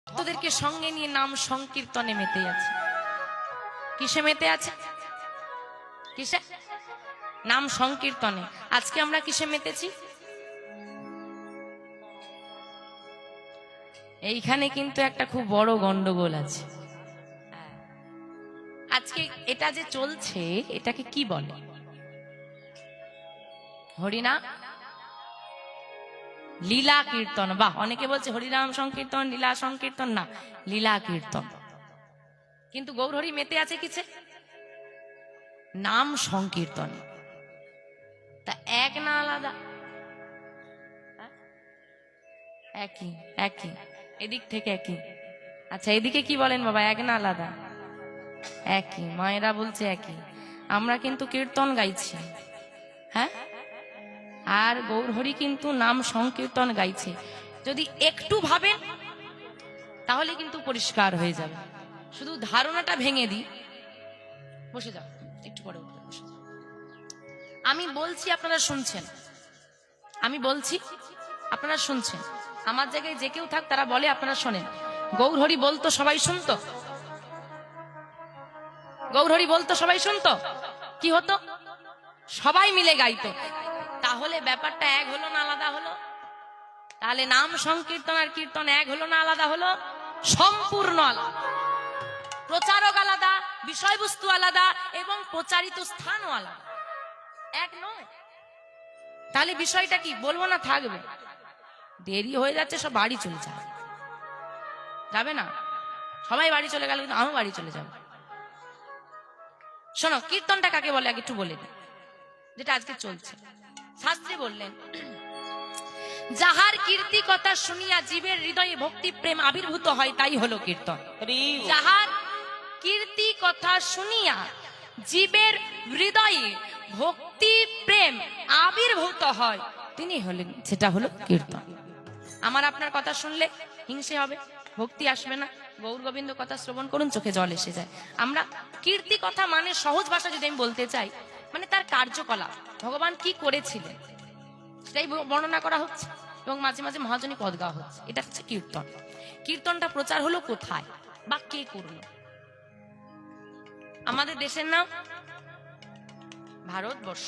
ভক্তদেরকে সঙ্গে নিয়ে নাম সংকীর্তনে মেতে আছে। কিসে মেতে আছে? কিসে? নাম সংকীর্তনে। আজকে আমরা কিসে মেতেছি? এইখানে কিন্তু একটা খুব বড় গন্ডগোল আছে। আজকে এটা যে চলছে এটাকে কি বলে? হরিনাম লীলা কীর্তন। বাহ, অনেকে বলছে হরিনাম সংকীর্তন, লীলা সংকীর্তন। না, লীলা কীর্তন। কিন্তু গৌরহরি মেতে আছে কিছে? নাম সংকীর্তন। তা এক না আলাদা? একই একই, এদিক থেকে একই। আচ্ছা, এদিকে কি বলেন বাবা, এক না আলাদা? একই। মায়েরা বলছে একই। আমরা কিন্তু কীর্তন গাইছি, হ্যাঁ, আর গৌরহরি কিন্তু নাম সংকীর্তন গাইছে। যদি একটু ভাবেন তাহলে কিন্তু পরিষ্কার হয়ে যাবে। শুধু ধারণাটা ভেঙে দিই। বসে যাও, একটু পরে উঠবে, বসে যাও। আমি বলছি আপনারা শুনছেন, আমি বলছি আপনারা শুনছেন। আমার জায়গায় যে কেউ থাক তারা বলে আপনারা শোনেন। গৌরহরি বলতো সবাই শুনতো? গৌরহরি বলতো সবাই শুনতো? কি হতো? সবাই মিলে গাইতো। তাহলে ব্যাপারটা এক হলো না আলাদা হলো? তাহলে নাম সংকীর্তন আর কীর্তন এক হলো না আলাদা হলো? সম্পূর্ণ আলাদা। প্রচারক আলাদা, বিষয়বস্তু আলাদা, এবং প্রচারিত স্থানও আলাদা, এক নয়। তাহলে বিষয়টা কি বলবো না থাকবে? দেরি হয়ে যাচ্ছে, সব বাড়ি চলে যাবে। যাবে না? সবাই বাড়ি চলে গেল, কিন্তু আমিও বাড়ি চলে যাব। শোনো, কীর্তনটা কাকে বলে আগে একটু বলে দিই, যেটা আজকে চলছে। শাস্ত্রী বললেন, যাহার কীর্তি কথা শুনিয়া জীবের হৃদয়ে ভক্তি প্রেম আবির্ভূত হয় তাই হলো কীর্তন। যাহার কীর্তি কথা শুনিয়া জীবের হৃদয়ে ভক্তি প্রেম আবির্ভূত হয় তিনি হলেন, সেটা হলো কীর্তন। আমার আপনার কথা শুনলে হিংসে হবে, ভক্তি আসবে না। গৌর গোবিন্দ কথা শ্রবণ করুন, চোখে জল এসে যায়। আমরা কীর্তি কথা মানে সহজ ভাষা যদি আমি বলতে চাই, মানে তার কার্যকলাপ, ভগবান কি করেছিলেন সেটাই বর্ণনা করা হচ্ছে, এবং মাঝে মাঝে মহাজনী পদ গাওয়া হচ্ছে। এটা হচ্ছে কীর্তন। কীর্তনটা প্রচার হলো কোথায় বা কে করলো? আমাদের দেশের নাম ভারতবর্ষ।